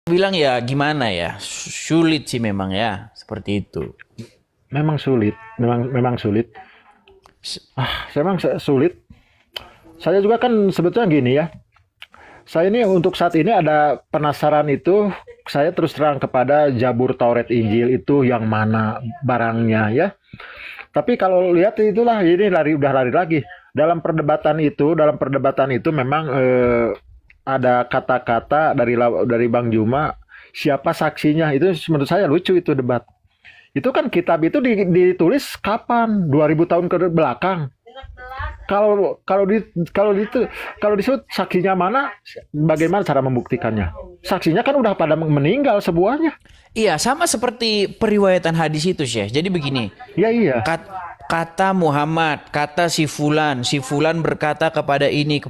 bilang ya gimana ya, sulit sih memang ya, seperti itu. Memang sulit, memang sulit. Memang sulit. Saya juga kan sebetulnya gini ya. Saya ini untuk saat ini ada penasaran itu, saya terus terang kepada Zabur, Taurat, Injil itu yang mana barangnya ya. Tapi kalau lihat itulah ini udah lari lagi. Dalam perdebatan itu memang ada kata-kata dari Bang Juma, siapa saksinya itu menurut saya lucu itu debat. Itu kan kitab itu ditulis kapan? 2000 tahun ke belakang. Kalau kalau di kalau itu kalau disebut saksinya mana, bagaimana cara membuktikannya? Saksinya kan udah pada meninggal semuanya. Iya, sama seperti periwayatan hadis itu, Syekh. Jadi begini, Iya iya. kata Muhammad, kata si Fulan berkata kepada ini.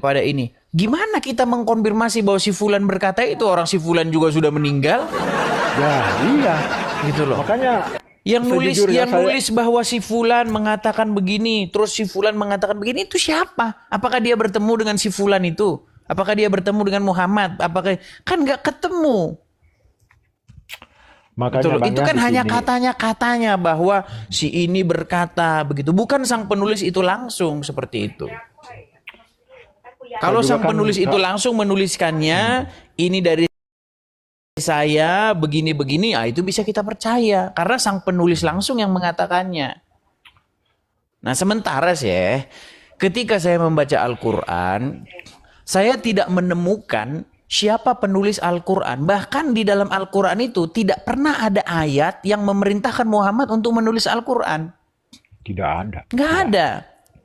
Gimana kita mengkonfirmasi bahwa si Fulan berkata itu, orang si Fulan juga sudah meninggal? Ya iya. Gitu loh. Makanya Yang sejujurnya saya nulis bahwa si Fulan mengatakan begini, terus si Fulan mengatakan begini, itu siapa? Apakah dia bertemu dengan si Fulan itu? Apakah dia bertemu dengan Muhammad? Apakah kan nggak ketemu? makanya Betul. Bang Itu ya kan di hanya sini. katanya bahwa si ini berkata begitu. Bukan sang penulis itu langsung seperti itu. Saya Kalau juga sang kan penulis itu langsung menuliskannya, ini dari saya begini-begini, ah itu bisa kita percaya karena sang penulis langsung yang mengatakannya. Nah, sementara sih, ketika saya membaca Al-Quran, saya tidak menemukan siapa penulis Al-Quran. Bahkan di dalam Al-Quran itu tidak pernah ada ayat yang memerintahkan Muhammad untuk menulis Al-Quran. tidak ada, Nggak tidak ada.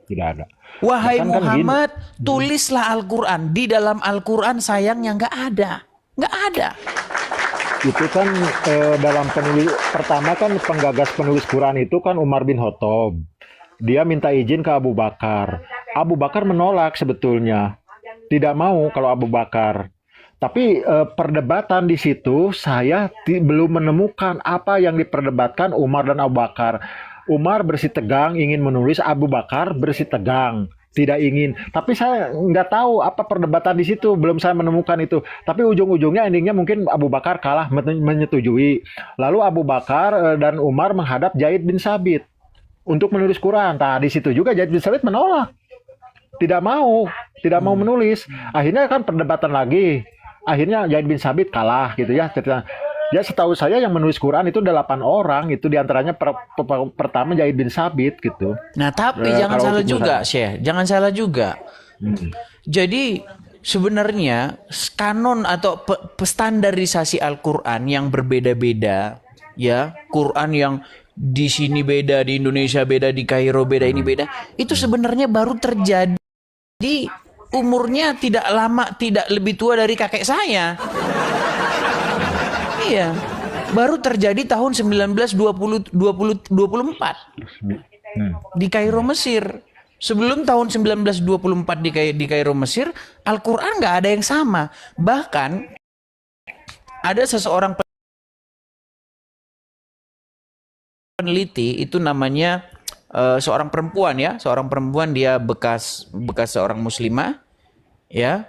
tidak ada. Wahai Bahkan kan gini, Muhammad, tulislah Al-Quran. Di dalam Al-Quran sayangnya nggak ada. Nggak ada. itu kan dalam penulis pertama kan penggagas penulis Quran itu kan Umar bin Khattab. Dia minta izin ke Abu Bakar. Abu Bakar menolak sebetulnya. Tidak mau kalau Abu Bakar. Tapi perdebatan di situ saya belum menemukan apa yang diperdebatkan Umar dan Abu Bakar. Umar bersitegang ingin menulis, Abu Bakar bersitegang tidak ingin. Tapi saya nggak tahu apa perdebatan di situ, belum saya menemukan itu. Tapi ujung-ujungnya endingnya mungkin Abu Bakar kalah menyetujui. Lalu Abu Bakar dan Umar menghadap Zaid bin Sabit untuk menulis Quran. Nah, di situ juga Zaid bin Sabit menolak, tidak mau, tidak mau menulis. Akhirnya kan perdebatan lagi. Akhirnya Zaid bin Sabit kalah gitu ya. Ya setahu saya yang menulis Quran itu 8 orang, itu diantaranya pertama Zaid bin Sabit gitu. Nah, tapi jangan Kalau salah untuk juga, Musa. Syekh. Jangan salah juga. Hmm. Jadi sebenarnya kanon atau standarisasi Al-Quran yang berbeda-beda, ya, Quran yang di sini beda, di Indonesia beda, di Kairo beda, ini beda, itu sebenarnya baru terjadi umurnya tidak lama, tidak lebih tua dari kakek saya. Iya. Baru terjadi tahun 1924 Hmm. di Kairo, Mesir. Sebelum tahun 1924 di Kairo, Mesir, Al-Quran nggak ada yang sama. Bahkan ada seseorang peneliti, itu namanya seorang perempuan ya, seorang perempuan, dia bekas seorang muslimah ya.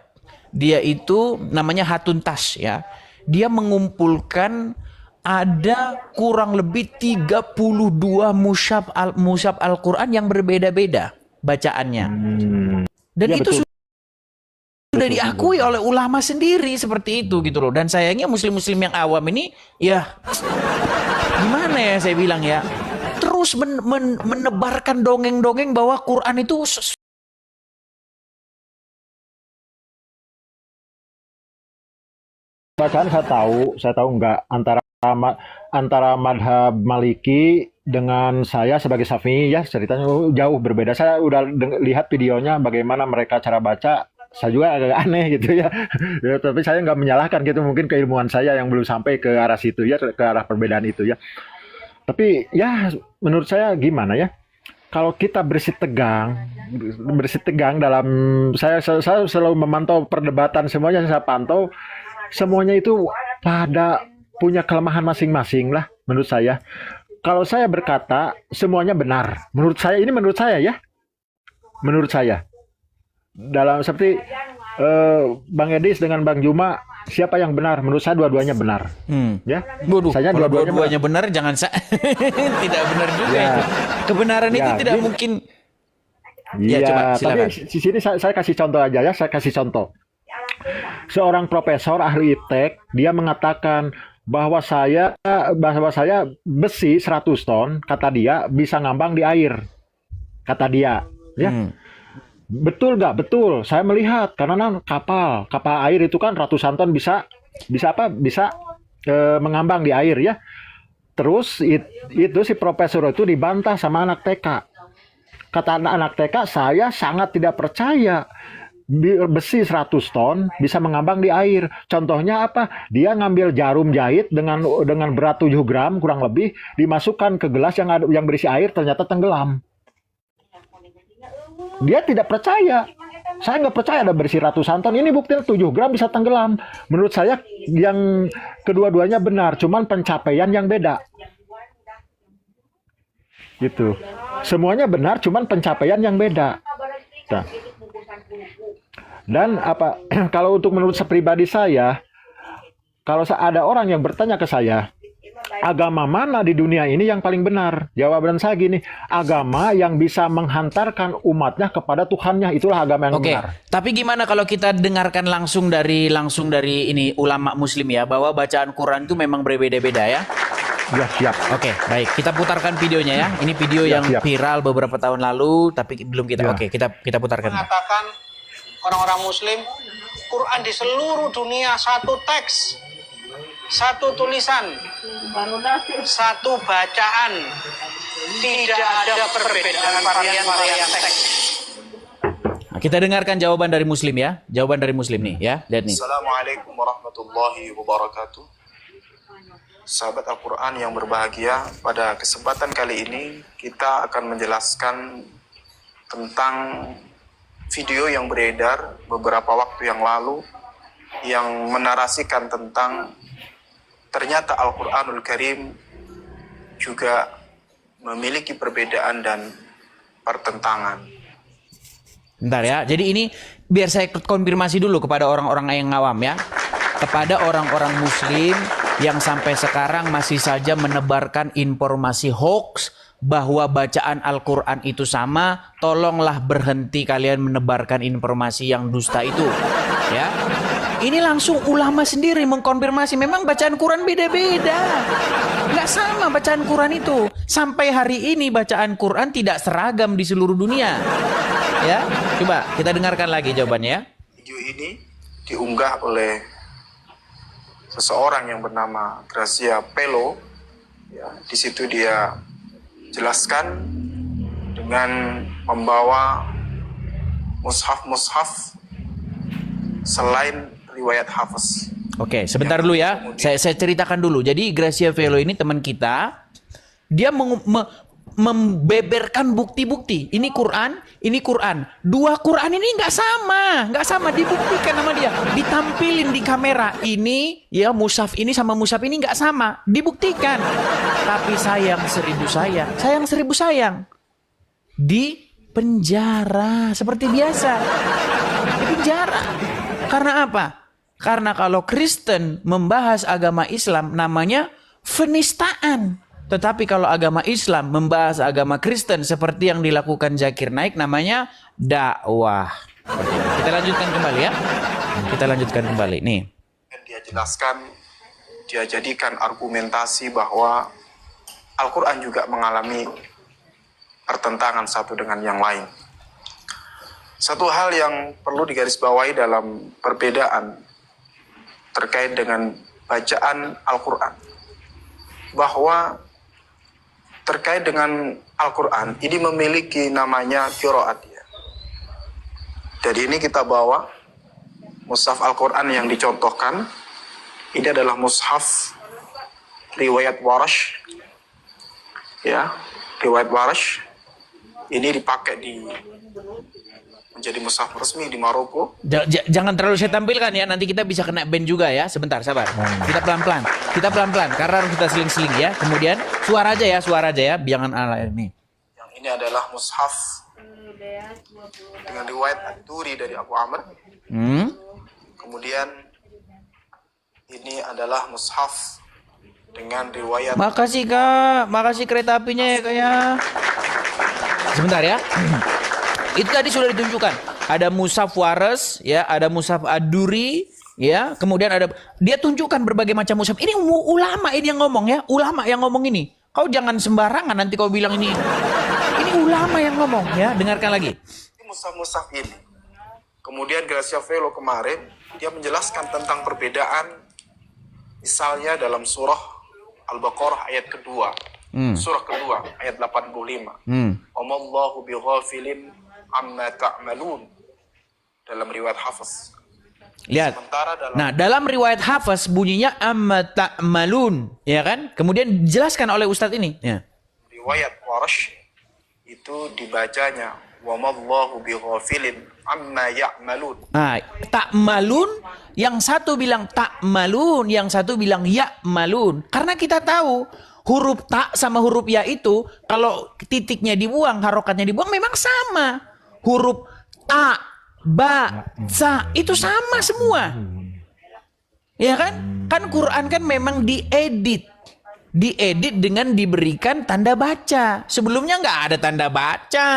Dia itu namanya Hatun Tas ya. Dia mengumpulkan ada kurang lebih 32 mushaf Al-Quran yang berbeda-beda bacaannya. Hmm. Dan Ya itu betul, sudah betul, betul, diakui betul. oleh ulama sendiri seperti itu gitu loh. Dan sayangnya muslim-muslim yang awam ini ya gimana ya saya bilang ya, terus menebarkan dongeng-dongeng bahwa Quran itu Bacaan saya tahu nggak antara madhab Maliki dengan saya sebagai Syafi'i ya ceritanya jauh berbeda. Saya udah lihat videonya bagaimana mereka cara baca. Saya juga agak aneh gitu ya. Ya, tapi saya nggak menyalahkan gitu, mungkin keilmuan saya yang belum sampai ke arah situ ya, ke arah perbedaan itu ya. Tapi ya menurut saya gimana ya? Kalau kita bersih tegang dalam saya selalu memantau perdebatan, semuanya saya pantau, semuanya itu pada punya kelemahan masing-masing lah menurut saya. Kalau saya berkata semuanya benar, menurut saya ya, menurut saya dalam seperti Bang Edis dengan Bang Juma siapa yang benar? Menurut saya dua-duanya benar. Ya, Waduh, saya kalau dua-duanya dua-duanya benar, jangan tidak benar juga Ya. itu. Kebenaran itu Ya, tidak gini. mungkin. Iya, Ya, coba tapi silakan. di sini saya kasih contoh aja ya, saya kasih contoh. Seorang profesor ahli iptek, dia mengatakan bahwa saya besi 100 ton, kata dia bisa ngambang di air. Kata dia, ya. Hmm. Betul nggak? Betul. Saya melihat karena kapal air itu kan ratusan ton bisa apa? Bisa mengambang di air ya. Terus itu si profesor itu dibantah sama anak TK. Kata anak TK, saya sangat tidak percaya besi 100 ton bisa mengambang di air. Contohnya apa? Dia ngambil jarum jahit dengan berat 7 gram kurang lebih, dimasukkan ke gelas yang berisi air, ternyata tenggelam. Dia tidak percaya. Saya nggak percaya ada berisi ratusan ton. Ini bukti 7 gram bisa tenggelam. Menurut saya yang kedua-duanya benar, cuman pencapaian yang beda. Gitu. Semuanya benar, cuman pencapaian yang beda. Nah. Dan apa? Kalau untuk menurut pribadi saya, kalau ada orang yang bertanya ke saya, agama mana di dunia ini yang paling benar? Jawaban saya gini, agama yang bisa menghantarkan umatnya kepada Tuhannya, itulah agama yang Oke, benar. tapi gimana kalau kita dengarkan langsung dari ini ulama Muslim ya, bahwa bacaan Quran itu memang berbeda-beda ya? Ya, siap. Oke, baik. Kita putarkan videonya ya. Ini video Ya, yang siap. viral beberapa tahun lalu, tapi belum kita. Ya. Oke, kita putarkan. Mengatakan orang-orang Muslim, Quran di seluruh dunia satu teks, satu tulisan, satu bacaan, tidak ada perbedaan varian-varian teks. Nah, kita dengarkan jawaban dari Muslim ya. Jawaban dari Muslim nih ya. Lihat nih. Assalamualaikum warahmatullahi wabarakatuh. Sahabat Al-Quran yang berbahagia, pada kesempatan kali ini kita akan menjelaskan tentang video yang beredar beberapa waktu yang lalu yang menarasikan tentang ternyata Al-Quranul Karim juga memiliki perbedaan dan pertentangan. Bentar ya. Jadi ini biar saya konfirmasi dulu kepada orang-orang yang ngawam ya. Kepada orang-orang Muslim yang sampai sekarang masih saja menebarkan informasi hoax bahwa bacaan Al-Quran itu sama, tolonglah berhenti kalian menebarkan informasi yang dusta itu. Ya, ini langsung ulama sendiri mengkonfirmasi memang bacaan Quran beda-beda, nggak sama bacaan Quran itu. Sampai hari ini bacaan Quran tidak seragam di seluruh dunia. Ya, coba kita dengarkan lagi jawabannya ya. Video ini diunggah oleh seseorang yang bernama Gracia Pelo. Ya, di situ dia jelaskan dengan membawa mushaf selain riwayat Hafiz. Oke, sebentar dulu ya. Saya ceritakan dulu. Jadi Gracia Velo ini teman kita, dia membeberkan bukti-bukti. Ini Quran, ini Quran. Dua Quran ini nggak sama dibuktikan sama dia. Ditampilin di kamera. Ini ya mushaf ini sama mushaf ini nggak sama, dibuktikan. Tapi sayang seribu sayang. Di penjara seperti biasa. Di penjara. Karena apa? Karena kalau Kristen membahas agama Islam namanya penistaan. Tetapi kalau agama Islam membahas agama Kristen seperti yang dilakukan Zakir Naik namanya dakwah. Kita lanjutkan kembali ya. Kita lanjutkan kembali nih. Dia jelaskan, dia jadikan argumentasi bahwa Al-Quran juga mengalami pertentangan satu dengan yang lain. Satu hal yang perlu digarisbawahi dalam perbedaan terkait dengan bacaan Al-Quran, bahwa terkait dengan Al-Quran ini memiliki namanya qiraat ya. Jadi ini kita bawa mushaf Al-Quran yang dicontohkan. Ini adalah mushaf riwayat Warash ya, riwayat Warash. Ini dipakai menjadi mushaf resmi di Maroko. Jangan terlalu saya tampilkan ya, nanti kita bisa kena ban juga ya. Sebentar, sabar. Kita pelan-pelan karena harus kita seling-seling ya. Kemudian suara aja ya, jangan ala ini. Yang ini adalah mushaf dengan riwayat At-Turi dari Abu Amr. Kemudian Ini adalah mushaf dengan riwayat. Makasih Kak, makasih kereta apinya ya Kak ya. Sebentar ya. Itu tadi sudah ditunjukkan. Ada mushaf waras, ya, ada mushaf ad-duri, ya. Kemudian ada, dia tunjukkan berbagai macam mushaf. Ini ulama ini yang ngomong ya, ulama yang ngomong ini. Kau jangan sembarangan nanti kau bilang ini. Ini ulama yang ngomong ya. Dengarkan lagi. Mushaf-mushaf ini. Kemudian Gracia Velo kemarin dia menjelaskan tentang perbedaan. Misalnya dalam surah Al-Baqarah ayat kedua. Surah kedua ayat 85. Wamallahu bighafilin amma ta'malun. Dalam riwayat Hafiz. Lihat. Nah, dalam riwayat Hafiz bunyinya amma ta'malun, ya kan? Kemudian dijelaskan oleh Ustadz ini, ya. Riwayat Warsh itu dibacanya wamallahu bighafilin amma ya'malun. Nah, ta'malun, yang satu bilang ta'malun, yang satu bilang ya'malun. Karena kita tahu huruf ta sama huruf ya itu kalau titiknya dibuang, harokatnya dibuang memang sama. Huruf ta, ba, sa itu sama semua. Ya kan? Kan Quran kan memang diedit. Diedit dengan diberikan tanda baca. Sebelumnya nggak ada tanda baca.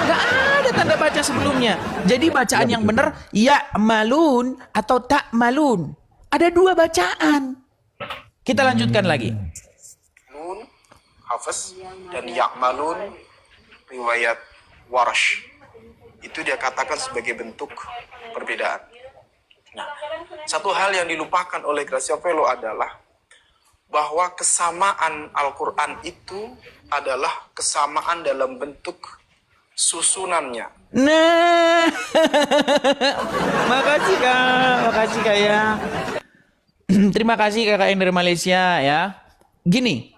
Nggak ada tanda baca sebelumnya. Jadi bacaan yang benar ya malun atau tak malun. Ada dua bacaan. Kita lanjutkan lagi. Nun, Hafiz, dan Ya'malun, riwayat Warsh. Itu dia katakan sebagai bentuk perbedaan. Nah, satu hal yang dilupakan oleh Gracia Velo adalah bahwa kesamaan Al-Quran itu adalah kesamaan dalam bentuk susunannya. Nah, makasih Kak ya. Terima kasih kakak yang dari Malaysia ya. Gini,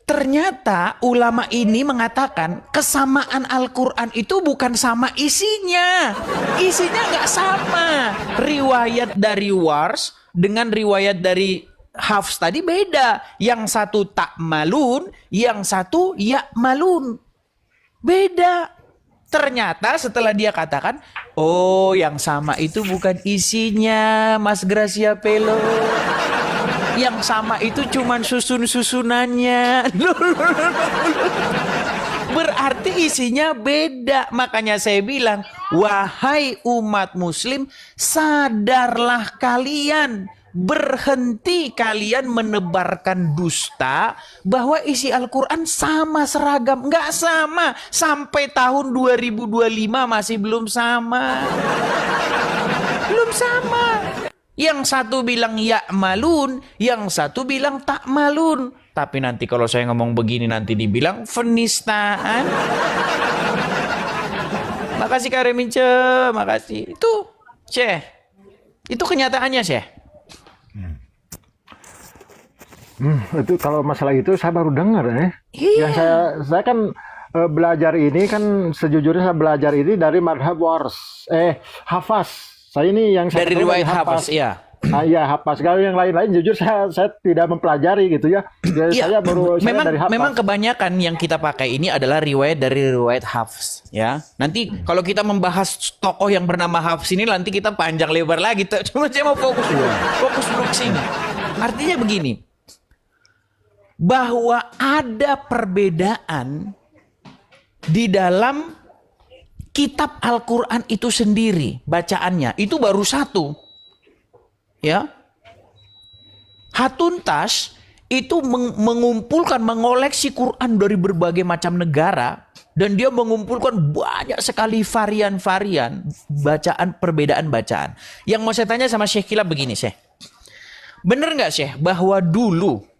ternyata ulama ini mengatakan kesamaan Al-Quran itu bukan sama isinya. Isinya nggak sama. Riwayat dari Wars dengan riwayat dari Hafs tadi beda. Yang satu tak malun, yang satu ya malun. Beda. Ternyata setelah dia katakan, oh yang sama itu bukan isinya, Mas Gracia Velo. Yang sama itu cuman susun-susunannya. Berarti isinya beda. Makanya saya bilang, wahai umat muslim, sadarlah kalian. Berhenti kalian menebarkan dusta bahwa isi Al-Quran sama seragam. Nggak sama. Sampai tahun 2025 masih belum sama. Belum sama. Yang satu bilang ya malun, yang satu bilang tak malun. Tapi nanti kalau saya ngomong begini nanti dibilang penistaan. Makasih Kak Remince, makasih. Itu, Syekh. Itu kenyataannya, Syekh. Itu kalau masalah itu saya baru dengar ya. Iya. Yang saya kan belajar ini kan sejujurnya saya belajar ini dari madhab Wars. Hafaz. Saya ini yang saya Dari tahu riwayat Hafaz, iya. Iya, Hafaz. Kalau yang lain-lain jujur saya tidak mempelajari gitu ya. Saya baru dari Hafaz. Memang kebanyakan yang kita pakai ini adalah riwayat dari riwayat Hafs ya. Nanti kalau kita membahas tokoh yang bernama Hafs ini nanti kita panjang lebar lagi. Cuma saya mau fokus dulu ke sini. Artinya begini. Bahwa ada perbedaan di dalam kitab Al-Quran itu sendiri, bacaannya itu baru satu, ya. Hatuntas itu mengumpulkan, mengoleksi Quran dari berbagai macam negara dan dia mengumpulkan banyak sekali varian-varian bacaan, perbedaan bacaan. Yang mau saya tanya sama Syekh Kilab begini, Syekh, bener nggak Syekh bahwa dulu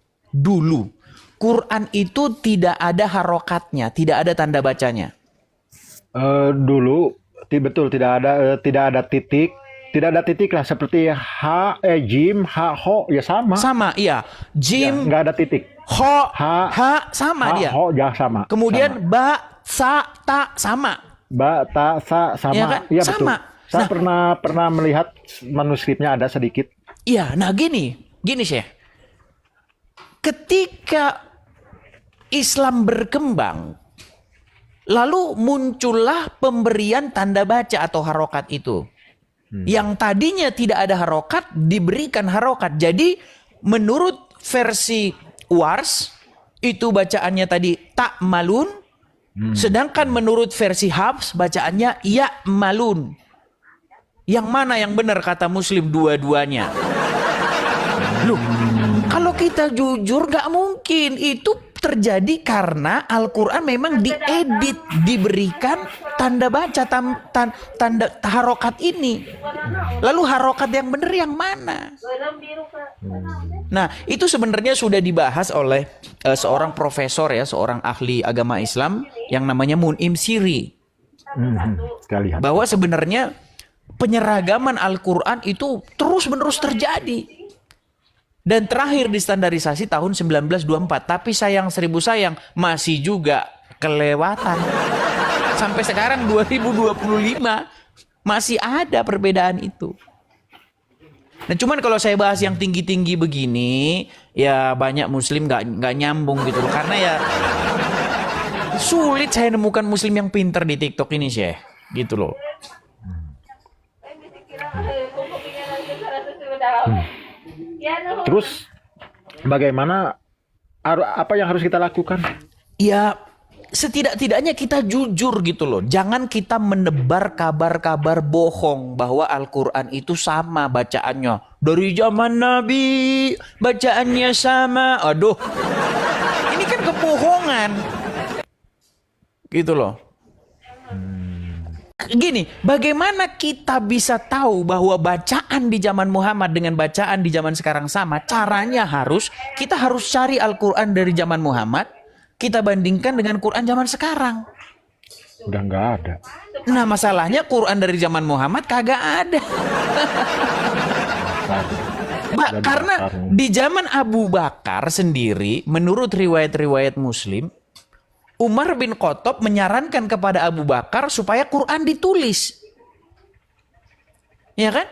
Quran itu tidak ada harokatnya, tidak ada tanda bacanya? Dulu betul tidak ada titik, lah seperti jim, ho ya sama. Sama, iya. Jim, nggak ada titik. Ho, sama dia. Ho ya sama. Kemudian sama. ba, sa, ta sama. Ba, ta, sa sama. Ya kan? Iya sama. betul. Saya pernah melihat manuskripnya ada sedikit. Iya, nah gini Syekh. Ketika Islam berkembang, lalu muncullah pemberian tanda baca atau harokat itu. Yang tadinya tidak ada harokat diberikan harokat. Jadi menurut versi Wars itu bacaannya tadi tak malun, sedangkan menurut versi Hafs bacaannya ya malun. Yang mana yang benar kata Muslim? Dua-duanya. Loh, kalau kita jujur gak mungkin. Itu terjadi karena Al-Quran memang diedit, diberikan tanda baca, tanda harokat ini. Lalu harokat yang benar yang mana? Nah, itu sebenarnya sudah dibahas oleh seorang profesor ya, seorang ahli agama Islam yang namanya Mun'im Siri. Bahwa sebenarnya penyeragaman Al-Quran itu terus-menerus terjadi. Dan terakhir distandarisasi tahun 1924. Tapi sayang seribu sayang, masih juga kelewatan. Sampai sekarang 2025 masih ada perbedaan itu. Nah cuman kalau saya bahas yang tinggi-tinggi begini, ya banyak Muslim nggak nyambung gitu loh. Karena ya sulit saya nemukan Muslim yang pinter di TikTok ini sih, gitu loh. Terus bagaimana, apa yang harus kita lakukan? Ya setidak-tidaknya kita jujur gitu loh. Jangan kita menebar kabar-kabar bohong bahwa Al-Quran itu sama bacaannya. Dari zaman Nabi bacaannya sama. Aduh, ini kan kebohongan. Gitu loh. Gini, bagaimana kita bisa tahu bahwa bacaan di zaman Muhammad dengan bacaan di zaman sekarang sama? Caranya kita harus cari Al-Quran dari zaman Muhammad, kita bandingkan dengan Quran zaman sekarang. Udah nggak ada. Nah masalahnya Quran dari zaman Muhammad kagak ada. Karena di zaman Abu Bakar sendiri, menurut riwayat-riwayat Muslim, Umar bin Khattab menyarankan kepada Abu Bakar supaya Quran ditulis. Ya kan?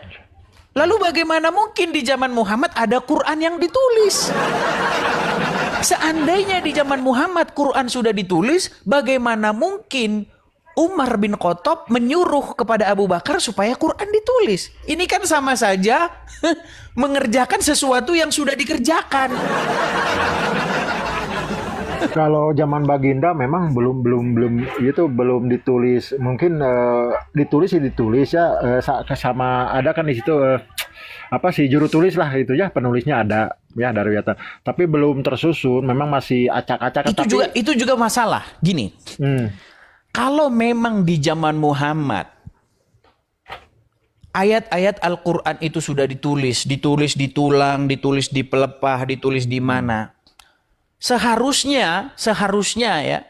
Lalu bagaimana mungkin di zaman Muhammad ada Quran yang ditulis? Seandainya di zaman Muhammad Quran sudah ditulis, bagaimana mungkin Umar bin Khattab menyuruh kepada Abu Bakar supaya Quran ditulis? Ini kan sama saja mengerjakan sesuatu yang sudah dikerjakan. Kalau zaman Baginda memang belum ditulis. Mungkin ditulis ya, sama ada kan di situ apa sih juru tulis lah itu ya, penulisnya ada ya dari Wiyata. Tapi belum tersusun, memang masih acak-acak. Itu juga masalah. Gini. Kalau memang di zaman Muhammad ayat-ayat Al-Quran itu sudah ditulis di tulang, ditulis di pelepah, ditulis di mana? Seharusnya ya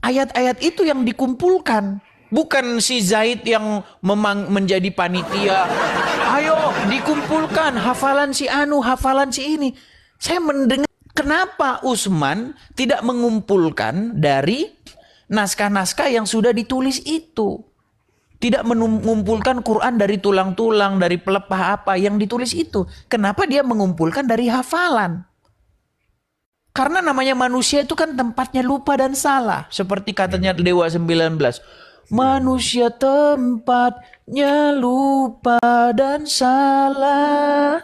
ayat-ayat itu yang dikumpulkan, bukan si Zaid yang menjadi panitia. Ayo dikumpulkan hafalan si anu, hafalan si ini. Saya mendengar kenapa Utsman tidak mengumpulkan dari naskah-naskah yang sudah ditulis itu. Tidak mengumpulkan Quran dari tulang-tulang, dari pelepah apa yang ditulis itu. Kenapa dia mengumpulkan dari hafalan? Karena namanya manusia itu kan tempatnya lupa dan salah. Seperti katanya Dewa 19. Manusia tempatnya lupa dan salah.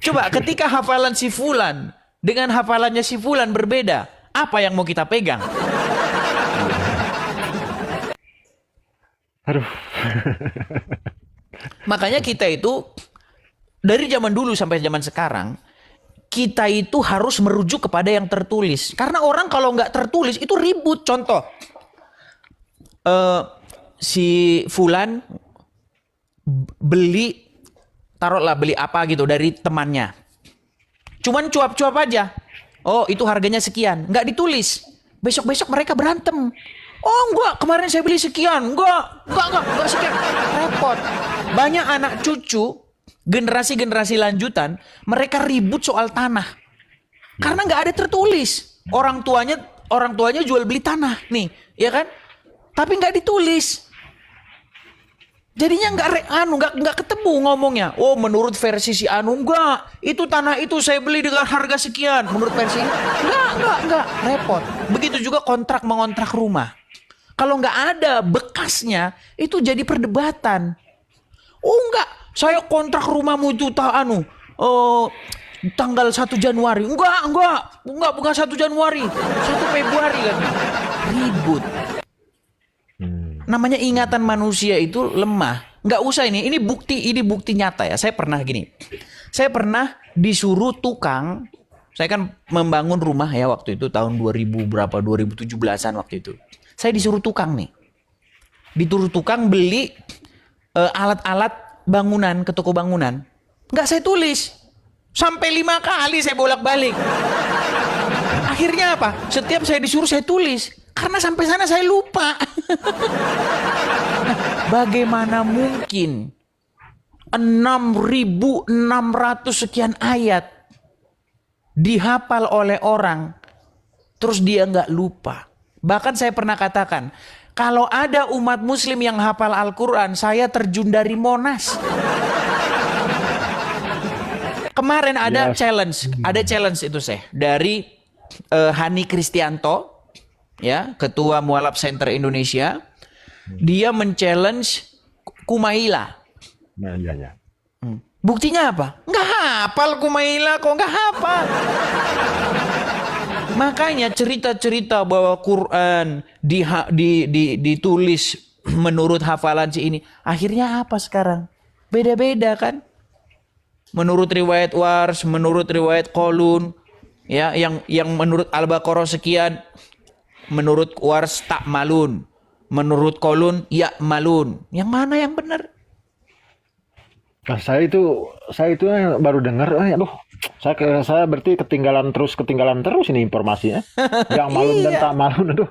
Coba ketika hafalan si Fulan dengan hafalannya si Fulan berbeda. Apa yang mau kita pegang? Aduh. Makanya kita itu dari zaman dulu sampai zaman sekarang, kita itu harus merujuk kepada yang tertulis. Karena orang kalau nggak tertulis itu ribut. Contoh, si Fulan taruhlah beli apa gitu dari temannya. Cuman cuap-cuap aja. Oh itu harganya sekian. Nggak ditulis. Besok-besok mereka berantem. Oh enggak, kemarin saya beli sekian. Enggak sekian. Repot. Banyak anak cucu, generasi-generasi lanjutan, mereka ribut soal tanah. Karena nggak ada tertulis. Orang tuanya jual beli tanah nih, ya kan? Tapi nggak ditulis. Jadinya nggak ketemu ngomongnya. Oh menurut versi si anu enggak, itu tanah itu saya beli dengan harga sekian. Menurut versi enggak, repot. Begitu juga kontrak mengontrak rumah. Kalau nggak ada bekasnya, itu jadi perdebatan. Oh enggak, saya kontrak rumahmu itu tanggal 1 Januari. Enggak, bukan 1 Januari. 1 Februari kan. Ribut. Namanya ingatan manusia itu lemah. Nggak usah ini bukti nyata ya. Saya pernah disuruh tukang. Saya kan membangun rumah ya waktu itu tahun 2017-an waktu itu. Saya disuruh tukang nih. Disuruh tukang beli alat-alat bangunan ke toko bangunan. Nggak saya tulis. Sampai 5 kali saya bolak-balik. Akhirnya apa? Setiap saya disuruh saya tulis. Karena sampai sana saya lupa. Bagaimana mungkin 6.600 sekian ayat dihafal oleh orang, terus dia nggak lupa. Bahkan saya pernah katakan, kalau ada umat muslim yang hafal Al-Quran, saya terjun dari Monas. Kemarin ada challenge itu dari Hani Kristianto, ya, Ketua Mualaf Center Indonesia. Dia men-challenge Kumaila. Nah, iya. Buktinya apa? Nggak hafal Kumaila, kok nggak hafal. Makanya cerita-cerita bahwa Quran ditulis menurut hafalan si ini, akhirnya apa sekarang? Beda-beda kan? Menurut riwayat Wars, menurut riwayat Qalun, ya, yang menurut Al-Baqarah sekian, menurut Wars tak malun, menurut Qalun ya malun. Yang mana yang benar? Nah, saya itu baru dengar, aduh, saya berarti ketinggalan terus ini informasinya. Yang malun dan tak malun, aduh.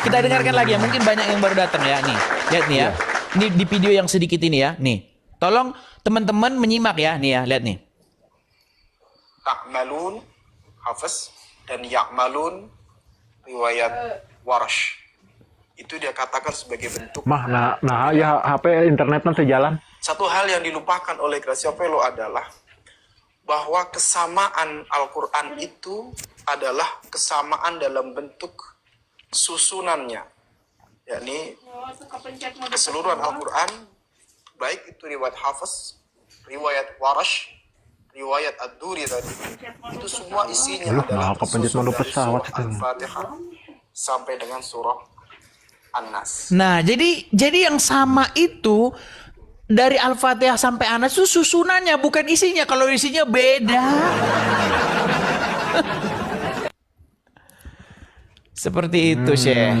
Kita dengarkan lagi ya, mungkin banyak yang baru datang ya. Nih, lihat nih ya. Ini di video yang sedikit ini ya. Nih, tolong teman-teman menyimak ya. Nih ya, lihat nih. Ta'malun Hafiz dan Ya'malun riwayat Warash. Itu dia katakan sebagai bentuk. Nah, ya HP internet nanti jalan. Satu hal yang dilupakan oleh Graciapello adalah bahwa kesamaan Al-Quran itu adalah kesamaan dalam bentuk susunannya, yakni keseluruhan Al-Quran, baik itu riwayat Hafiz, riwayat Warash, riwayat Ad-Duri tadi, itu semua isinya adalah tersusun dari surah Al-Fatihah sampai dengan surah An-Nas. Nah, jadi yang sama itu dari Al-Fatihah sampai An-Nas itu susunannya, bukan isinya. Kalau isinya beda. Seperti itu, Syekh.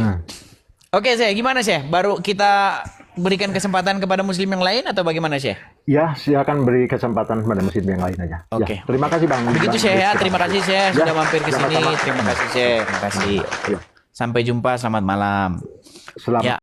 Oke, Syekh, gimana, Syekh? Baru kita berikan kesempatan kepada muslim yang lain atau bagaimana, Syekh? Ya, silakan beri kesempatan kepada muslim yang lain aja. Oke. Ya, terima kasih, Bang. Begitu, Syekh ya. Terima kasih, Syekh, sudah mampir ke sini. sama-sama. Terima kasih, Syekh. Terima kasih. Ya. Sampai jumpa, selamat malam. Selamat. Ya.